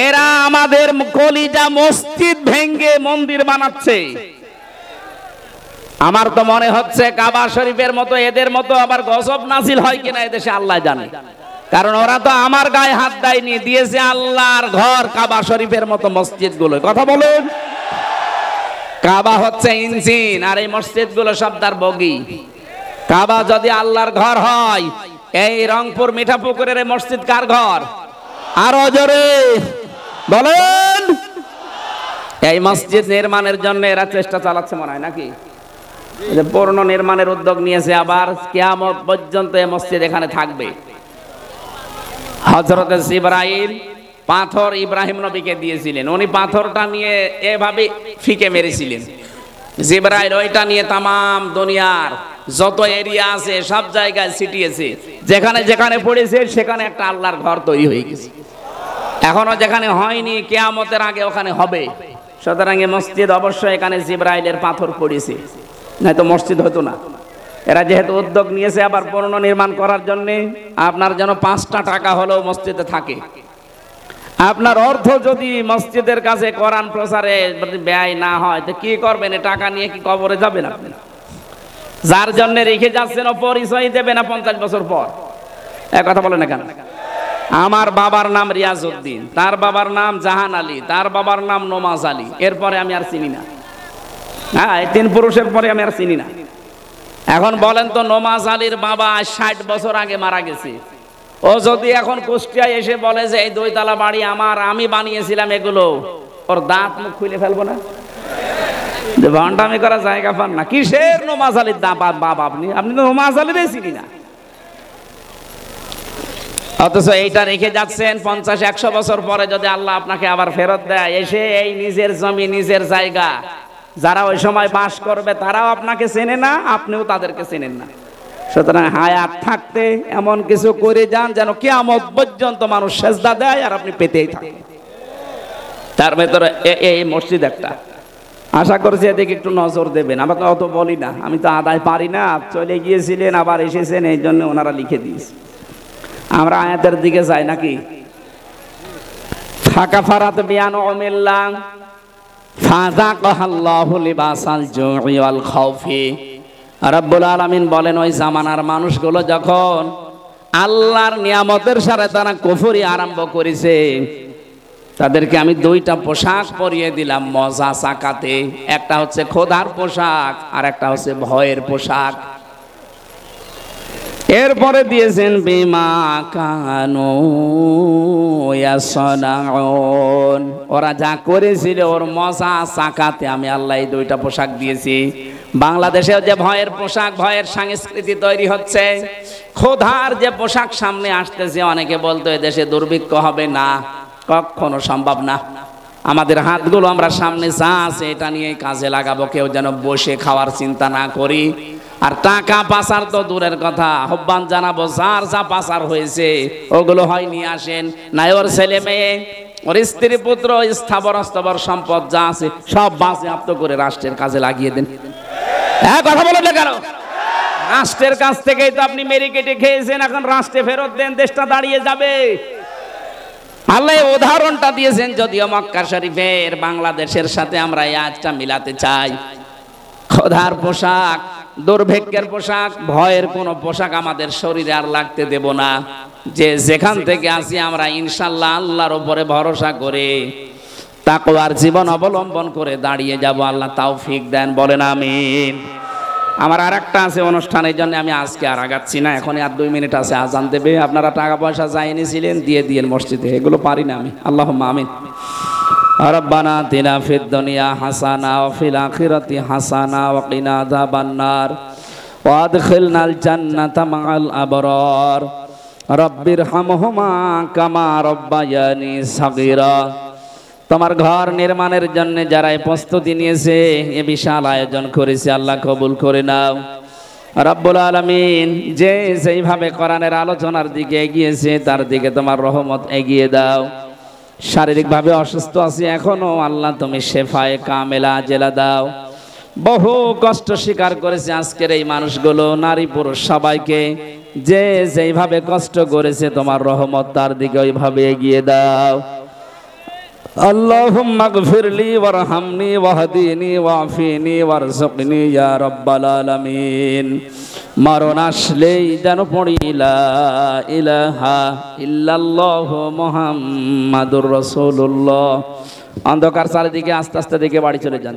এরা আমাদের কলিজা মসজিদ ভেঙ্গে মন্দির বানাচ্ছে। আমার তো মনে হচ্ছে কাবা শরীফের মতো এদের মতো আবার গজব নাজিল হয় কিনা এদেশে আল্লাহ জানে। কারণ ওরা তো আমার গায়ে হাত দেয়নি, দিয়েছে আল্লাহর ঘর কাবা শরীফের মতো মসজিদ গুলো। কথা বলুন, কাবা হচ্ছে ইঞ্জিন আর এই মসজিদ গুলো সব তার বগি। কাবা যদি আল্লাহর ঘর হয়, এই রংপুর মিঠাপুকুরের মসজিদ কার ঘর? আরো জোরে বলেন। এই মসজিদ নির্মাণের জন্য এরা চেষ্টা চালাচ্ছে মনে হয় নাকি? যে পুনর্নির্মাণের উদ্যোগ নিয়েছে, আবার কিয়ামত পর্যন্ত এই মসজিদ এখানে থাকবে। হযরত জিবরাইল পাথর ইব্রাহিম নবীকে দিয়েছিলেন, উনি পাথরটা নিয়ে এভাবে ফিকে মেরেছিলেন। জিবরাইল ওইটা নিয়ে তামাম দুনিয়ার যত এরিয়া আছে সব জায়গায় ছিটিয়েছে, যেখানে যেখানে পড়েছে সেখানে একটা আল্লাহর ঘর তৈরি হয়ে গেছে। এখনো যেখানে হয়নি, কিয়ামতের আগে ওখানে হবে। সুতরাং এই মসজিদ অবশ্যই এখানে জিবরাইলের পাথর পড়েছে, নয়তো মসজিদ হতো না। এরা যেহেতু উদ্যোগ নিয়েছে আবার পুনর্নির্মাণ করার জন্য, আপনার যেন 5টা টাকা হলেও মসজিদে থাকে। আপনার অর্থ যদি মসজিদের কাছে কোরআন প্রচারে ব্যয় না হয় তো কি করবেন? টাকা নিয়ে কি কবরে যাবেন আপনি? যার জন্য রেখে যাচ্ছেন ও পরিচয় দেবে না 50 বছর পর। এক কথা বলেন না কেন? আমার বাবার নাম রিয়াজউদ্দিন, তার বাবার নাম জাহান আলী, তার বাবার নাম নমাজ আলী, এরপরে আমি আর চিনি না। হ্যাঁ, এই 3 পুরুষের পরে আমি আর চিনি না। এখন বলেন তো, নমাজ আলীর বাবা 60 বছর আগে মারা গেছে, ও যদি এখন কুষ্টিয়ায় এসে বলে যে এই 2 তলা বাড়ি আমার, আমি বানিয়েছিলাম এগুলো, ওর দাঁত মুখ খুলে ফেলবো না? যে ভণ্ডামি করা জায়গা পান না। কিসের নমাজ আলীর বাবা? আপনি তো নমাজ আলীরই চিনি না। অথচ এইটা রেখে যাচ্ছেন 50-100 বছর পরে যদি আল্লাহ আপনাকে আবার ফেরত দেয়, এসে এই নিজের জমি নিজের জায়গা, যারা ওই সময় বাস করবে তারাও আপনাকে চেনে না, আপনিও তাদেরকে চেনেন না। সুতরাং হায়াত থাকতে এমন কিছু করে যান যেন কিয়ামত পর্যন্ত মানুষ সেজদা দেয় আর আপনি পেতেই থাকেন। তার ভেতরে এই মসজিদ একটা। আশা করছি এদিকে একটু নজর দেবেন। আমাকে অত বলি না, আমি তো আদায় পারি না। চলে গিয়েছিলেন আবার এসেছেন, এই জন্য ওনারা লিখে দিয়েছে। আমরা আয়াতের দিকে যাই নাকি? ফাকাফারাত বিআনউমিল্লাহ ফাযাকাল্লাহু লিবাসাল জুই ওয়াল খাউফি। রব্বুল আলামিন বলেন, ওই জামানার মানুষগুলো যখন আল্লাহর নিয়ামতের সাথে তারা কুফরি আরম্ভ করেছে, তাদেরকে আমি 2টা পোশাক পরিয়ে দিলাম মজা সাকাতে। একটা হচ্ছে খোদার পোশাক আর একটা হচ্ছে ভয়ের পোশাক। এরপরে দিয়েছেন বিমা কানু ইয়াসনাউন, ওরা যা করেছিল ওর মজা সাকাতে আমি আল্লাহ এই 2টা পোশাক দিয়েছি। বাংলাদেশেও যে ভয়ের পোশাক, ভয়ের সংস্কৃতি তৈরি হচ্ছে, খোদার যে পোশাক সামনে আসতেছে, অনেকে বলতো এ দেশে দুর্ভিক্ষ হবে না, কখনো সম্ভব না। আমাদের হাতগুলো আমরা সামনে যা আছে এটা নিয়ে কাজে লাগাবো, কেউ যেন বসে খাওয়ার চিন্তা না করি। আর টাকা পাচার তো দূরের কথা, আহ্বান জানাবো যার যা পাচার হয়েছে ওগুলো হয় নিয়ে আসেন, নাই ওর ছেলে মেয়ে, ওর স্ত্রী পুত্র, স্থাবর অস্থাবর সম্পদ যা আছে সব বাজেয়াপ্ত করে রাষ্ট্রের কাজে লাগিয়ে দেন। হ্যাঁ, কথা বলেন না কেন? রাষ্ট্রের কাছ থেকেই তো আপনি মেরে কেটে খেয়েছেন, এখন রাষ্ট্রে ফেরত দেন, দেশটা দাঁড়িয়ে যাবে। আল্লাহ উদাহরণটা দিয়েছেন, যদিও মক্কা শরীফের বাংলাদেশের সাথে আমরা এই আজটা মিলাতে চাই। খোদার পোশাক, দুর্ভিক্ষের পোশাক, ভয়ের কোনো পোশাক আমাদের শরীরে আর লাগতে দেব না। যে যেখান থেকে আসি আমরা ইনশাআল্লাহ আল্লাহর উপরে ভরসা করে তাকওয়ার জীবন অবলম্বন করে দাঁড়িয়ে যাব। আল্লাহ তৌফিক দেন, বলেন আমিন। আমার আরেকটা আছে অনুষ্ঠানের জন্য আমি আজকে আর আগাচ্ছি না, এখন আর 2 মিনিট আছে, আজান দেবে। আপনারা টাকা পয়সা যা এনেছিলেন দিয়ে দিয়েন মসজিদে, এগুলো পারি না আমি। আল্লাহুম্মা আমিন। রব্বানা আতিনা ফিদ দুনিয়া হাসানা ওয়া ফিল আখিরাতি হাসানা ওয়া কিনা আযাবান নার ওয়া আদখিলনাল জান্নাতা মা'আল আবরার রব্বিরহামহুমা কামা রব্বায়ানি সাগীরা। তোমার ঘর নির্মাণের জন্য যারা প্রস্তুতি নিয়েছে, এ বিশাল আয়োজন করেছে, আল্লাহ কবুল করে নাও। রব্বুল আলামিন যে যেইভাবে কোরআনের আলোচনার দিকে এগিয়েছে তার দিকে তোমার রহমত এগিয়ে দাও। শারীরিকভাবে অসুস্থ আছি এখনো, আল্লাহ তুমি শেফায়ে কামেলা জেলা দাও। বহু কষ্ট স্বীকার করেছে আজকের এই মানুষগুলো, নারী পুরুষ সবাইকে, যে যেইভাবে কষ্ট করেছে তোমার রহমত তার দিকে ওইভাবে এগিয়ে দাও। আল্লাহুম্মা গফিরলি ওয়ারহামনি ওয়াহদিনি ওয়াফিনি ওয়ারযুকনি ইয়া রাব্বাল আলামিন। মরণ আসলেই যেন পড়ি লা ইলাহা ইল্লাল্লাহু মুহাম্মাদুর রাসূলুল্লাহ। অন্ধকার চারিদিকে আস্তে আস্তে দিকে বাড়ি চলে যান।